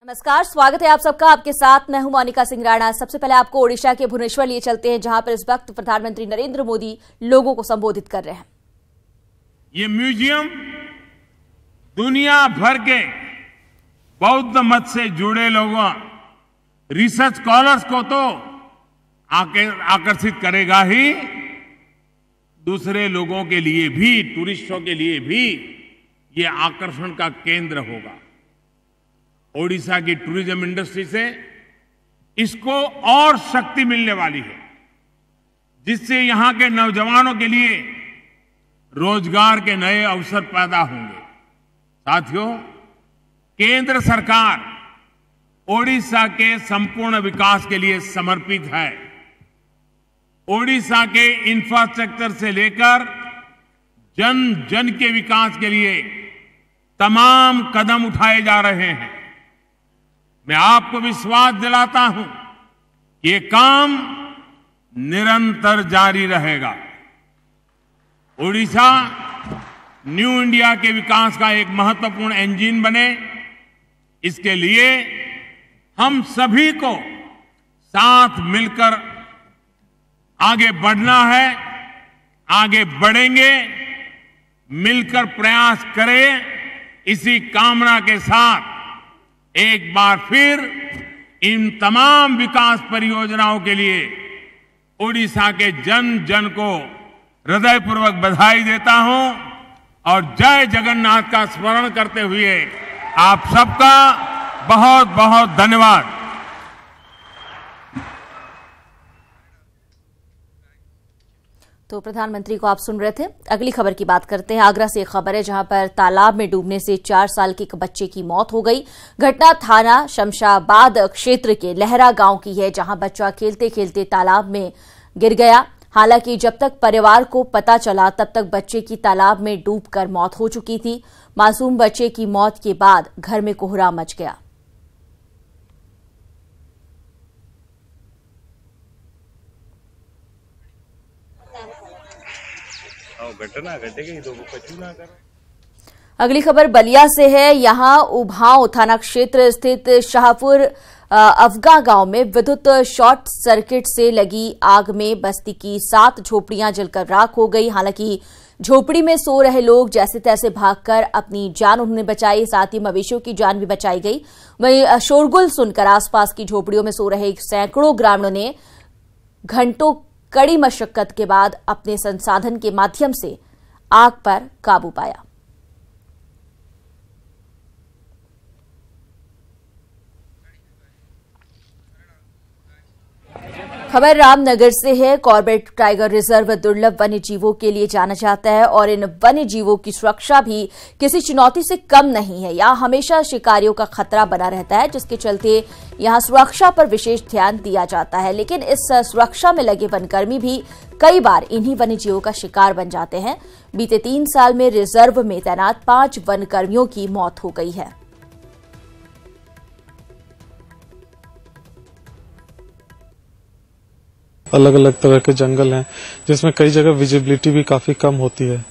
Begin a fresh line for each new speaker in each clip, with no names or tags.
नमस्कार, स्वागत है आप सबका। आपके साथ मैं हूं मोनिका सिंह राणा। सबसे पहले आपको ओडिशा के भुवनेश्वर लिए चलते हैं, जहां पर इस वक्त प्रधानमंत्री नरेंद्र मोदी लोगों को संबोधित कर रहे हैं।
ये म्यूजियम दुनिया भर के बौद्ध मत से जुड़े लोगों, रिसर्च स्कॉलर्स को तो आकर्षित करेगा ही, दूसरे लोगों के लिए भी, टूरिस्टों के लिए भी ये आकर्षण का केंद्र होगा। ओडिशा की टूरिज्म इंडस्ट्री से इसको और शक्ति मिलने वाली है, जिससे यहां के नौजवानों के लिए रोजगार के नए अवसर पैदा होंगे। साथियों, केंद्र सरकार ओडिशा के संपूर्ण विकास के लिए समर्पित है। ओडिशा के इंफ्रास्ट्रक्चर से लेकर जन जन के विकास के लिए तमाम कदम उठाए जा रहे हैं। मैं आपको विश्वास दिलाता हूं कि ये काम निरंतर जारी रहेगा। ओडिशा न्यू इंडिया के विकास का एक महत्वपूर्ण इंजन बने, इसके लिए हम सभी को साथ मिलकर आगे बढ़ना है। आगे बढ़ेंगे, मिलकर प्रयास करें। इसी कामना के साथ एक बार फिर इन तमाम विकास परियोजनाओं के लिए ओडिशा के जन जन को हृदयपूर्वक बधाई देता हूं और जय जगन्नाथ का स्मरण करते हुए आप सबका बहुत बहुत धन्यवाद।
तो प्रधानमंत्री को आप सुन रहे थे। अगली खबर की बात करते हैं। आगरा से एक खबर है, जहां पर तालाब में डूबने से 4 साल के एक बच्चे की मौत हो गई। घटना थाना शमशाबाद क्षेत्र के लहरा गांव की है, जहां बच्चा खेलते खेलते तालाब में गिर गया। हालांकि जब तक परिवार को पता चला, तब तक बच्चे की तालाब में डूबकर मौत हो चुकी थी। मासूम बच्चे की मौत के बाद घर में कोहराम मच गया। अगली खबर बलिया से है। यहां उभाव थाना क्षेत्र स्थित शाहपुर अफगा गांव में विद्युत शॉर्ट सर्किट से लगी आग में बस्ती की 7 झोपड़ियां जलकर राख हो गई। हालांकि झोपड़ी में सो रहे लोग जैसे तैसे भागकर अपनी जान उन्होंने बचाई, साथ ही मवेशियों की जान भी बचाई गई। वहीं शोरगुल सुनकर आसपास की झोपड़ियों में सो रहे सैकड़ों ग्रामीणों ने घंटों कड़ी मशक्कत के बाद अपने संसाधन के माध्यम से आग पर काबू पाया। खबर रामनगर से है। कॉर्बेट टाइगर रिजर्व दुर्लभ वन्य जीवों के लिए जाना जाता है और इन वन्य जीवों की सुरक्षा भी किसी चुनौती से कम नहीं है। यहां हमेशा शिकारियों का खतरा बना रहता है, जिसके चलते यहां सुरक्षा पर विशेष ध्यान दिया जाता है। लेकिन इस सुरक्षा में लगे वनकर्मी भी कई बार इन्हीं वन्य जीवों का शिकार बन जाते हैं। बीते 3 साल में रिजर्व में तैनात 5 वनकर्मियों की मौत हो गई है।
अलग अलग तरह के जंगल हैं, जिसमें कई जगह विजिबिलिटी भी काफी कम होती है।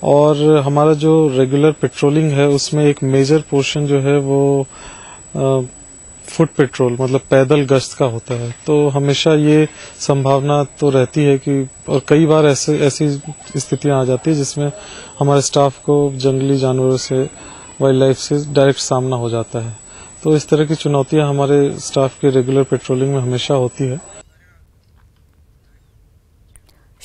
और हमारा जो रेगुलर पेट्रोलिंग है, उसमें एक मेजर पोर्शन जो है वो फुट पेट्रोल मतलब पैदल गश्त का होता है। तो हमेशा ये संभावना तो रहती है कि, और कई बार ऐसी स्थितियां आ जाती है जिसमें हमारे स्टाफ को जंगली जानवरों से, वाइल्ड लाइफ से डायरेक्ट सामना हो जाता है। तो इस तरह की चुनौतियां हमारे स्टाफ के रेगुलर पेट्रोलिंग में हमेशा होती है।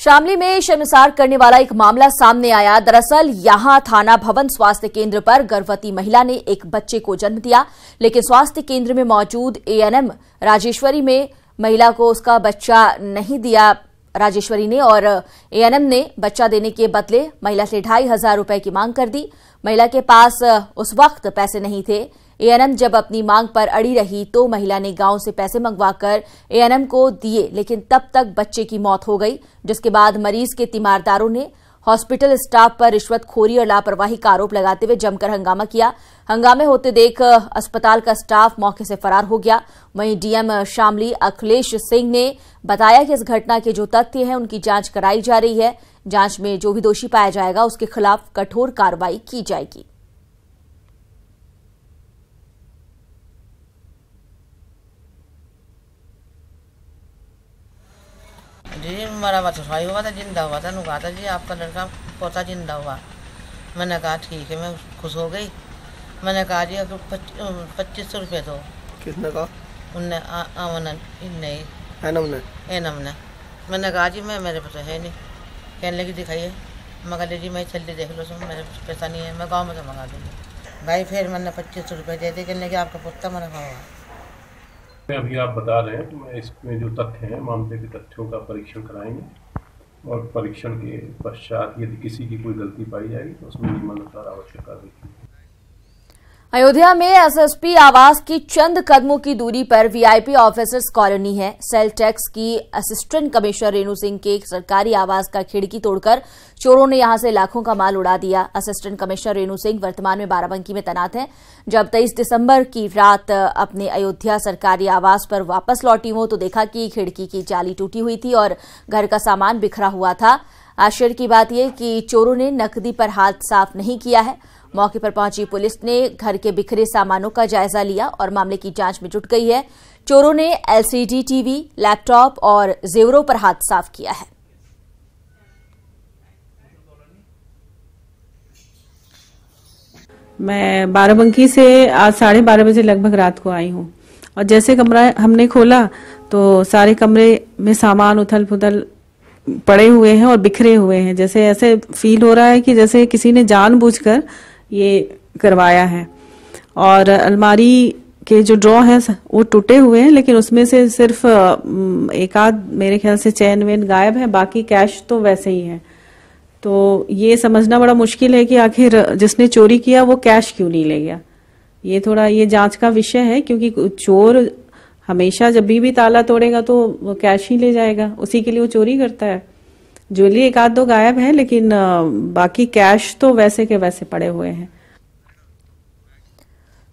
शामली में शर्मसार करने वाला एक मामला सामने आया। दरअसल यहां थाना भवन स्वास्थ्य केंद्र पर गर्भवती महिला ने एक बच्चे को जन्म दिया, लेकिन स्वास्थ्य केंद्र में मौजूद एएनएम राजेश्वरी में महिला को उसका बच्चा नहीं दिया राजेश्वरी ने, और एएनएम ने बच्चा देने के बदले महिला से 2,500 रुपए की मांग कर दी। महिला के पास उस वक्त पैसे नहीं थे। एएनएम जब अपनी मांग पर अड़ी रही तो महिला ने गांव से पैसे मंगवाकर एएनएम को दिए, लेकिन तब तक बच्चे की मौत हो गई। जिसके बाद मरीज के तीमारदारों ने हॉस्पिटल स्टाफ पर रिश्वतखोरी और लापरवाही का आरोप लगाते हुए जमकर हंगामा किया। हंगामे होते देख अस्पताल का स्टाफ मौके से फरार हो गया। वहीं डीएम शामली अखिलेश सिंह ने बताया कि इस घटना के जो तथ्य हैं उनकी जांच कराई जा रही है। जांच में जो भी दोषी पाया जाएगा उसके खिलाफ कठोर कार्रवाई की जाएगी।
जी मेरा बचवाई हुआ था, जिंदा हुआ था, कहा था जी आपका लड़का पोता जिंदा हुआ। मैंने कहा ठीक है, मैं खुश हो गई। मैंने कहा जी अगर 2500 रुपये दो।
किसने कहा?
उनने एनम ने। मैंने कहा जी मैं मेरे पास है नहीं। कहने लगी दिखाइए। मगर ले जी मैं जल्दी देख लो, मेरे पास पैसा नहीं है, मैं गाँव में से मंगा दूँगी। भाई फिर मैंने 2500 रुपये दे दिए। कहने लगी आपका पुत्ता मरा हुआ।
अभी आप बता रहे हैं, तो मैं इसमें जो तथ्य हैं मामले के तथ्यों का परीक्षण कराएंगे और परीक्षण के पश्चात यदि किसी की कोई गलती पाई जाएगी तो उसमें नियमानुसार आवश्यक कार्रवाई की।
अयोध्या में एसएसपी आवास की चंद कदमों की दूरी पर वीआईपी ऑफिसर्स कॉलोनी है। सेल टैक्स की असिस्टेंट कमिश्नर रेणु सिंह के सरकारी आवास का खिड़की तोड़कर चोरों ने यहां से लाखों का माल उड़ा दिया। असिस्टेंट कमिश्नर रेणु सिंह वर्तमान में बाराबंकी में तैनात हैं। जब 23 दिसंबर की रात अपने अयोध्या सरकारी आवास पर वापस लौटी हो तो देखा कि खिड़की की जाली टूटी हुई थी और घर का सामान बिखरा हुआ था। आश्चर्य की बात यह कि चोरों ने नकदी पर हाथ साफ नहीं किया है। मौके पर पहुंची पुलिस ने घर के बिखरे सामानों का जायजा लिया और मामले की जांच में जुट गई है। चोरों ने एलसीडी टीवी, लैपटॉप और जेवरों पर हाथ साफ किया है।
मैं बाराबंकी से आज 12:30 बजे लगभग रात को आई हूँ और जैसे कमरा हमने खोला तो सारे कमरे में सामान उथल पुथल पड़े हुए हैं और बिखरे हुए हैं। जैसे ऐसे फील हो रहा है कि जैसे किसी ने जानबूझकर ये करवाया है। और अलमारी के जो ड्रॉ हैं वो टूटे हुए हैं, लेकिन उसमें से सिर्फ एक आध मेरे ख्याल से चैन वैन गायब है, बाकी कैश तो वैसे ही है। तो ये समझना बड़ा मुश्किल है कि आखिर जिसने चोरी किया वो कैश क्यों नहीं ले गया। ये थोड़ा ये जांच का विषय है, क्योंकि चोर हमेशा जब भी ताला तोड़ेगा तो वो कैश ही ले जाएगा, उसी के लिए वो चोरी करता है। ज्वेलरी एक आध दो गायब है, लेकिन बाकी कैश तो वैसे के वैसे पड़े हुए हैं।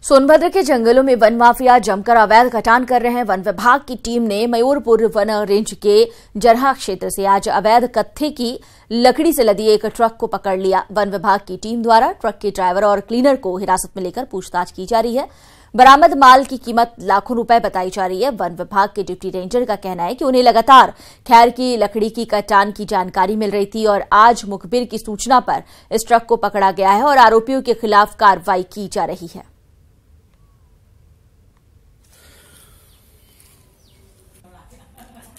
सोनभद्र के जंगलों में वन माफिया जमकर अवैध कटान कर रहे हैं। वन विभाग की टीम ने मयूरपुर वन रेंज के जरहा क्षेत्र से आज अवैध कत्थे की लकड़ी से लदी एक ट्रक को पकड़ लिया। वन विभाग की टीम द्वारा ट्रक के ड्राइवर और क्लीनर को हिरासत में लेकर पूछताछ की जा रही है। बरामद माल की कीमत लाखों रुपए बताई जा रही है। वन विभाग के डिप्टी रेंजर का कहना है कि उन्हें लगातार खैर की लकड़ी की कटान की जानकारी मिल रही थी और आज मुखबिर की सूचना पर इस ट्रक को पकड़ा गया है और आरोपियों के खिलाफ कार्रवाई की जा रही है।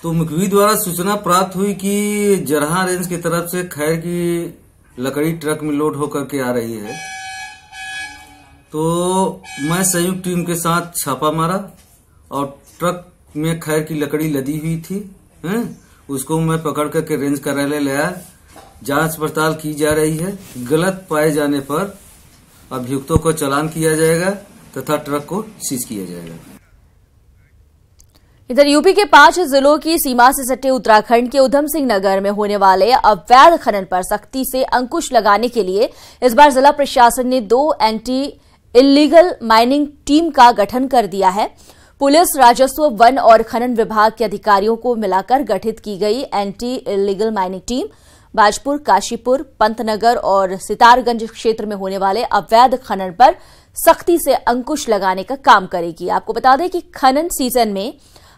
तो मुखबिर द्वारा सूचना प्राप्त हुई कि जरहा रेंज की तरफ से खैर की लकड़ी ट्रक में लोड होकर के आ रही है। तो मैं संयुक्त टीम के साथ छापा मारा और ट्रक में खैर की लकड़ी लदी हुई थी, उसको मैं पकड़ करके रेंज कार्यालय ले आया। जांच पड़ताल की जा रही है। गलत पाए जाने पर अभियुक्तों को चालान किया जाएगा तथा ट्रक को सीज किया जाएगा।
इधर यूपी के 5 जिलों की सीमा से सटे उत्तराखंड के उधम सिंह नगर में होने वाले अवैध खनन पर सख्ती से अंकुश लगाने के लिए इस बार जिला प्रशासन ने 2 एंटी इलीगल माइनिंग टीम का गठन कर दिया है। पुलिस, राजस्व, वन और खनन विभाग के अधिकारियों को मिलाकर गठित की गई anti illegal mining team Bajpur, Kashipur, Pantnagar और सितारगंज क्षेत्र में होने वाले अवैध खनन पर सख्ती से अंकुश लगाने का काम करेगी। आपको बता दें कि खनन सीजन में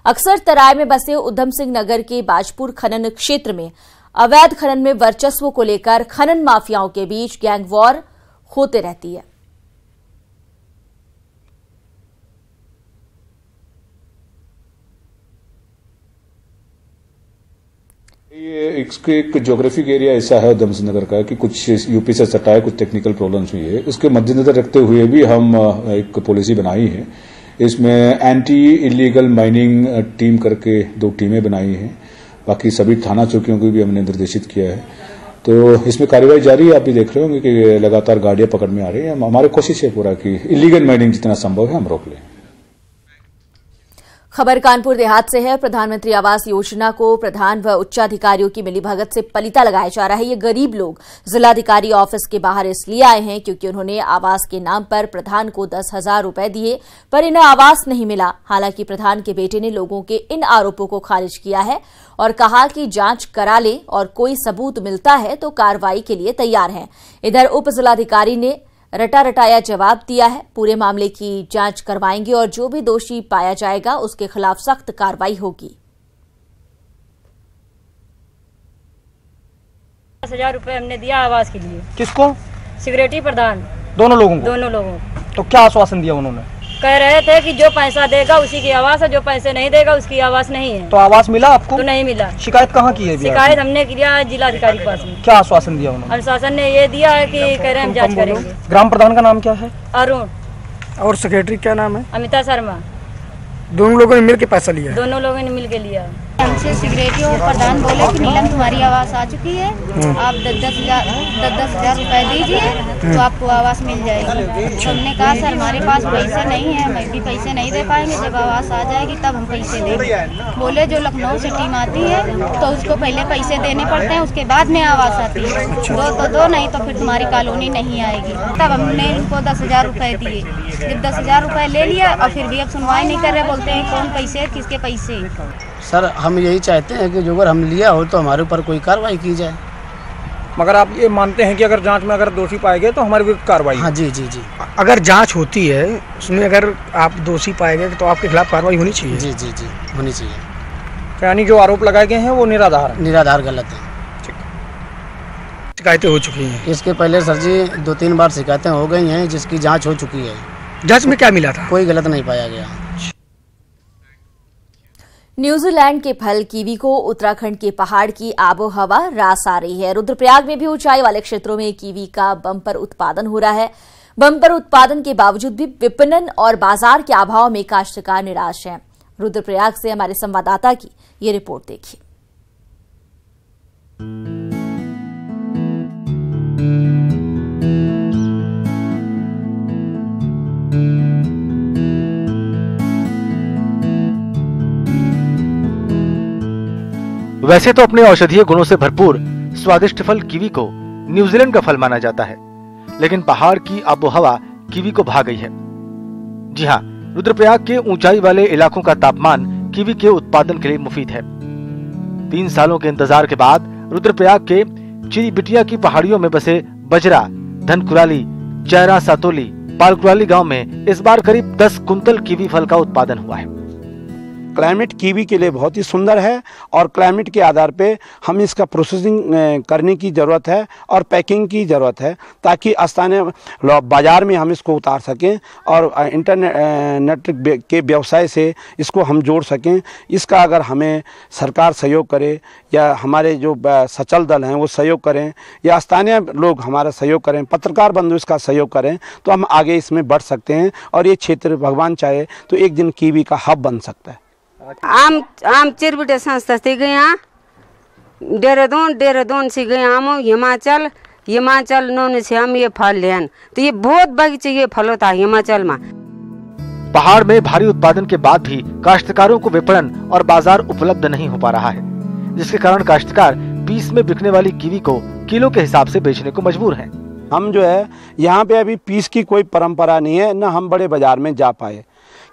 अक्सर तराई में बसे उधम सिंह नगर के बाजपुर खनन क्षेत्र में अवैध खनन में वर्चस्व को लेकर खनन माफियाओं के बीच गैंग वॉर होते रहती है।
ये एक ज्योग्राफिक एरिया ऐसा है उधम सिंह नगर का कि कुछ यूपी से सटा है, कुछ टेक्निकल प्रॉब्लम्स हुई है। उसके मद्देनजर रखते हुए भी हम एक पॉलिसी बनाई है। इसमें एंटी इलीगल माइनिंग टीम करके 2 टीमें बनाई हैं। बाकी सभी थाना चौकियों को भी हमने निर्देशित किया है। तो इसमें कार्रवाई जारी है। आप भी देख रहे होंगे कि लगातार गाड़ियां पकड़ में आ रही है। हमारी कोशिश है पूरा कि इलीगल माइनिंग जितना संभव है हम रोक लें।
खबर कानपुर देहात से है। प्रधानमंत्री आवास योजना को प्रधान व उच्चाधिकारियों की मिलीभगत से पलीता लगाया जा रहा है। ये गरीब लोग जिलाधिकारी ऑफिस के बाहर इसलिए आए हैं क्योंकि उन्होंने आवास के नाम पर प्रधान को 10,000 रुपए दिए पर इन्हें आवास नहीं मिला। हालांकि प्रधान के बेटे ने लोगों के इन आरोपों को खारिज किया है और कहा कि जांच करा ले और कोई सबूत मिलता है तो कार्रवाई के लिए तैयार है। इधर उप जिलाधिकारी ने रटा रटाया जवाब दिया है। पूरे मामले की जांच करवाएंगे और जो भी दोषी पाया जाएगा उसके खिलाफ सख्त कार्रवाई होगी।
10,000 रुपए हमने दिया आवास के लिए।
किसको?
सिक्योरिटी प्रधान।
दोनों लोगों को?
दोनों लोगों को।
तो क्या आश्वासन दिया उन्होंने?
कह रहे थे कि जो पैसा देगा उसी की आवास है, जो पैसे नहीं देगा उसकी आवास नहीं है।
तो आवास मिला आपको?
तो नहीं मिला।
शिकायत कहाँ की है?
शिकायत हमने किया जिलाधिकारी के पास में।
क्या आश्वासन दिया उन्होंने?
आश्वासन ने ये दिया है कि कह रहे हम जांच करेंगे।
ग्राम प्रधान का नाम क्या है?
अरुण।
और सेक्रेटरी क्या नाम है?
अमिता शर्मा।
दोनों लोगों ने मिलकर पैसा लिया?
दोनों लोगों ने मिलकर लिया।
हमसे सेक्रेटरी और प्रधान बोले कि नीलम तुम्हारी आवास आ चुकी है, आप 10,000 रुपए दीजिए तो आपको आवास मिल जाएगी। हमने कहा सर हमारे पास पैसे नहीं है, मैं भी पैसे नहीं दे पाएंगे, जब आवास आ जाएगी तब हम पैसे देंगे। बोले जो लखनऊ से टीम आती है तो उसको पहले पैसे देने पड़ते हैं, उसके बाद में आवास आती है। दो तो दो, नहीं तो फिर तुम्हारी कॉलोनी नहीं आएगी। तब हमने इनको 10,000 रुपए दिए। जब 10,000 रुपए ले लिया और फिर भी अब सुनवाई नहीं कर रहे, बोलते हैं कौन पैसे किसके पैसे।
सर हम यही चाहते हैं कि जो अगर हम लिया हो तो हमारे ऊपर कोई कार्रवाई की जाए।
मगर आप ये मानते हैं कि अगर जांच में अगर दोषी पाए गए तो हमारी विरुद्ध कार्रवाई?
हाँ जी जी जी।
अगर जांच होती है उसमें अगर आप दोषी पाए गए तो आपके खिलाफ कार्रवाई होनी चाहिए?
जी जी जी होनी चाहिए।
यानी जो आरोप लगाए गए हैं वो निराधार है?
निराधार गलत है।
शिकायतें हो चुकी हैं?
इसके पहले सर जी 2-3 बार शिकायतें हो गई हैं जिसकी जाँच हो चुकी है।
जाँच में क्या मिला था?
कोई गलत नहीं पाया गया।
न्यूजीलैंड के फल कीवी को उत्तराखंड के पहाड़ की आबोहवा रास आ रही है। रुद्रप्रयाग में भी ऊंचाई वाले क्षेत्रों में कीवी का बम्पर उत्पादन हो रहा है। बम्पर उत्पादन के बावजूद भी विपणन और बाजार के अभाव में काश्तकार निराश हैं। रुद्रप्रयाग से हमारे संवाददाता की ये रिपोर्ट देखिए।
वैसे तो अपने औषधीय गुणों से भरपूर स्वादिष्ट फल कीवी को न्यूजीलैंड का फल माना जाता है, लेकिन पहाड़ की आबोहवा कीवी को भा गई है। जी हाँ, रुद्रप्रयाग के ऊंचाई वाले इलाकों का तापमान कीवी के उत्पादन के लिए मुफीद है। 3 सालों के इंतजार के बाद रुद्रप्रयाग के चिरीबिटिया की पहाड़ियों में बसे बजरा, धनकुराली, चैरा सातोली, पालकुराली गांव में इस बार करीब 10 कुंतल कीवी फल का उत्पादन हुआ है।
क्लाइमेट कीवी के लिए बहुत ही सुंदर है और क्लाइमेट के आधार पे हम इसका प्रोसेसिंग करने की ज़रूरत है और पैकिंग की ज़रूरत है ताकि स्थानीय बाज़ार में हम इसको उतार सकें और इंटरनेट के व्यवसाय से इसको हम जोड़ सकें। इसका अगर हमें सरकार सहयोग करे या हमारे जो सचल दल हैं वो सहयोग करें या स्थानीय लोग हमारा सहयोग करें, पत्रकार बंधु इसका सहयोग करें तो हम आगे इसमें बढ़ सकते हैं और ये क्षेत्र भगवान चाहे तो एक दिन कीवी का हब बन सकता है।
आम चिरबिटे संस्था से गया देहरादून से गए आम हिमाचल नोन से हम ये फल लेन तो ये बहुत बगीचे ये फल होता है हिमाचल में।
पहाड़ में भारी उत्पादन के बाद भी काश्तकारों को विपणन और बाजार उपलब्ध नहीं हो पा रहा है, जिसके कारण काश्तकार पीस में बिकने वाली कीवी को किलो के हिसाब से बेचने को मजबूर हैं।
हम जो है यहाँ पे अभी पीस की कोई परंपरा नहीं है, न हम बड़े बाजार में जा पाए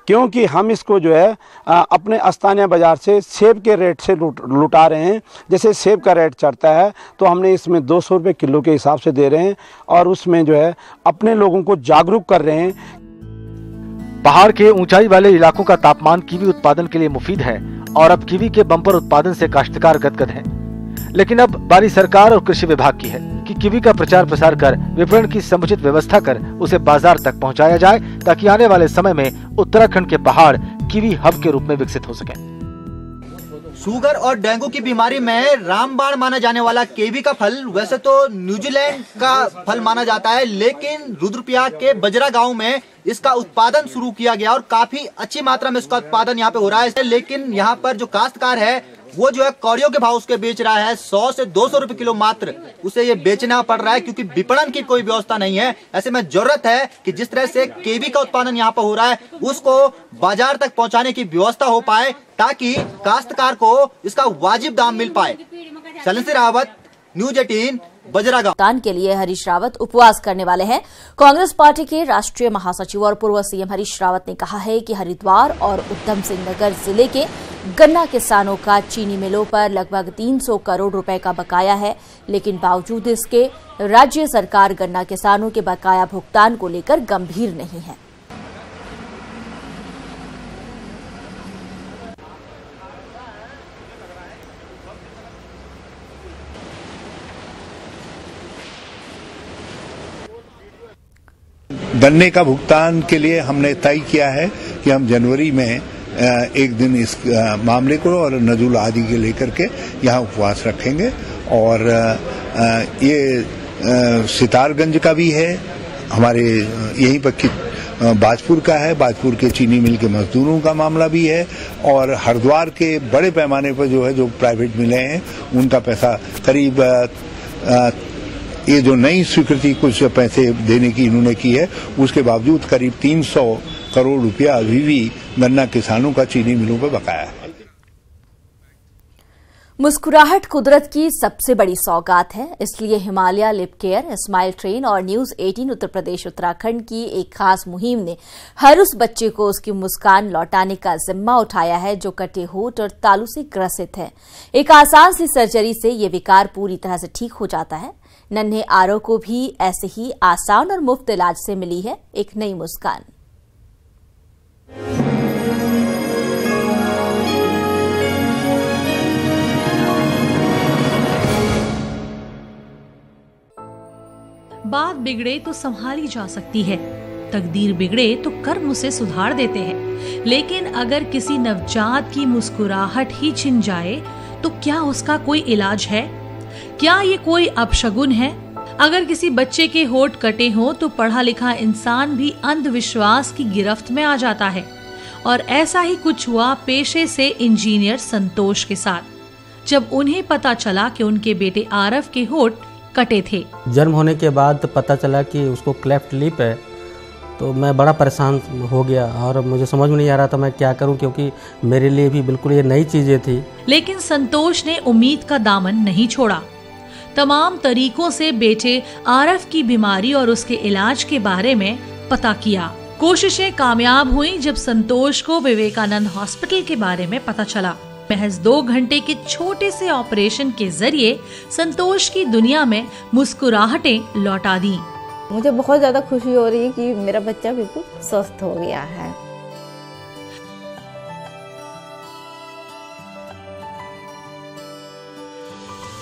क्योंकि हम इसको जो है अपने स्थानीय बाजार से सेब के रेट से लुटा रहे हैं। जैसे सेब का रेट चढ़ता है तो हमने इसमें 200 रुपये किलो के हिसाब से दे रहे हैं और उसमें जो है अपने लोगों को जागरूक कर रहे हैं।
पहाड़ के ऊंचाई वाले इलाकों का तापमान कीवी उत्पादन के लिए मुफीद है और अब कीवी के बम्पर उत्पादन से काश्तकार गदगद हैं। लेकिन अब बारी सरकार और कृषि विभाग की है कि कीवी का प्रचार प्रसार कर विपणन की समुचित व्यवस्था कर उसे बाजार तक पहुंचाया जाए ताकि आने वाले समय में उत्तराखंड के पहाड़ कीवी हब के रूप में विकसित हो सकें।
शुगर और डेंगू की बीमारी में रामबाण माना जाने वाला कीवी का फल वैसे तो न्यूजीलैंड का फल माना जाता है, लेकिन रुद्रप्रयाग के बजरा गांव में इसका उत्पादन शुरू किया गया और काफी अच्छी मात्रा में इसका उत्पादन यहाँ पे हो रहा है। लेकिन यहाँ पर जो काश्तकार है वो जो है कौड़ियों के भाव उसके बेच रहा है, 100 से 200 रुपए किलो मात्र उसे ये बेचना पड़ रहा है क्योंकि विपणन की कोई व्यवस्था नहीं है। ऐसे में जरूरत है कि जिस तरह से कीवी का उत्पादन यहाँ पर हो रहा है उसको बाजार तक पहुँचाने की व्यवस्था हो पाए ताकि काश्तकार को इसका वाजिब दाम मिल पाए। शैलेंद्र सिंह रावत, न्यूज 18, बजरा गांव।
के लिए हरीश रावत उपवास करने वाले हैं। कांग्रेस पार्टी के राष्ट्रीय महासचिव और पूर्व सीएम हरीश रावत ने कहा है कि हरिद्वार और उधम सिंह नगर जिले के गन्ना किसानों का चीनी मिलों पर लगभग 300 करोड़ रुपए का बकाया है, लेकिन बावजूद इसके राज्य सरकार गन्ना किसानों के बकाया भुगतान को लेकर गंभीर नहीं है।
गन्ने का भुगतान के लिए हमने तय किया है कि हम जनवरी में एक दिन इस मामले को और नजुल आदि के लेकर के यहाँ उपवास रखेंगे। और ये सितारगंज का भी है, हमारे यहीं पर की बाजपुर का है, बाजपुर के चीनी मिल के मजदूरों का मामला भी है, और हरिद्वार के बड़े पैमाने पर जो है जो प्राइवेट मिलें हैं उनका पैसा करीब ये जो नई स्वीकृति कुछ पैसे देने की इन्होंने की है उसके बावजूद करीब 300 करोड़ रुपया अभी भी गन्ना किसानों का चीनी मिलों पर बकाया है।
मुस्कुराहट कुदरत की सबसे बड़ी सौगात है, इसलिए Himalaya lip care, smile train और न्यूज 18 उत्तर प्रदेश उत्तराखंड की एक खास मुहिम ने हर उस बच्चे को उसकी मुस्कान लौटाने का जिम्मा उठाया है जो कटे होंठ और तालू से ग्रसित है। एक आसान सी सर्जरी से ये विकार पूरी तरह से ठीक हो जाता है। नन्हे आरव को भी ऐसे ही आसान और मुफ्त इलाज से मिली है एक नई मुस्कान।
बात बिगड़े तो संभाली जा सकती है, तकदीर बिगड़े तो कर्म उसे सुधार देते हैं। लेकिन अगर किसी नवजात की मुस्कुराहट ही छिन जाए तो क्या उसका कोई इलाज है? क्या ये कोई अपशगुन है? अगर किसी बच्चे के होंठ कटे हों तो पढ़ा लिखा इंसान भी अंधविश्वास की गिरफ्त में आ जाता है। और ऐसा ही कुछ हुआ पेशे से इंजीनियर संतोष के साथ, जब उन्हें पता चला कि उनके बेटे आरव के होंठ कटे थे।
जन्म होने के बाद पता चला कि उसको क्लेफ्ट लिप है, तो मैं बड़ा परेशान हो गया और मुझे समझ में नहीं आ रहा था मैं क्या करूं, क्योंकि मेरे लिए भी बिल्कुल ये नई चीजें थी।
लेकिन संतोष ने उम्मीद का दामन नहीं छोड़ा। तमाम तरीकों से बेटे आरव की बीमारी और उसके इलाज के बारे में पता किया। कोशिशें कामयाब हुई जब संतोष को विवेकानंद हॉस्पिटल के बारे में पता चला। महज 2 घंटे के छोटे से ऑपरेशन के जरिए संतोष की दुनिया में मुस्कुराहटें लौटा दी।
मुझे बहुत ज्यादा खुशी हो रही है कि मेरा बच्चा बिल्कुल स्वस्थ हो गया है।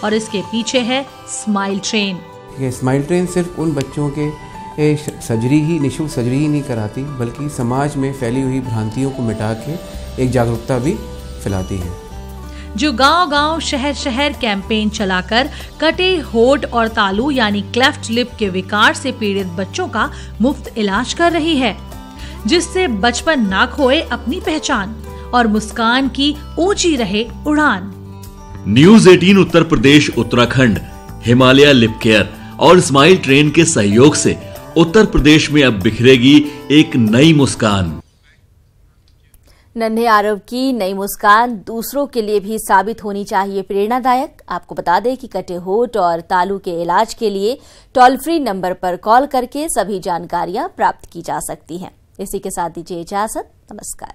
और इसके पीछे है स्माइल ट्रेन।
स्माइल ट्रेन सिर्फ उन बच्चों के सर्जरी ही, निःशुल्क सर्जरी ही नहीं कराती, बल्कि समाज में फैली हुई भ्रांतियों को मिटा के एक जागरूकता भी फैलाती है।
जो गांव-गांव, शहर-शहर कैंपेन चलाकर कटे होंठ और तालू यानी क्लेफ्ट लिप के विकार से पीड़ित बच्चों का मुफ्त इलाज कर रही है, जिससे बचपन ना खोए अपनी पहचान और मुस्कान की ऊंची रहे उड़ान।
News 18 Uttar Pradesh Uttarakhand, Himalaya lip care और स्माइल ट्रेन के सहयोग से उत्तर प्रदेश में अब बिखरेगी एक नई मुस्कान।
नन्हे आरव की नई मुस्कान दूसरों के लिए भी साबित होनी चाहिए प्रेरणादायक। आपको बता दें कि कटे होंठ और तालू के इलाज के लिए टोल फ्री नंबर पर कॉल करके सभी जानकारियां प्राप्त की जा सकती हैं। इसी के साथ दीजिए इजाजत। नमस्कार।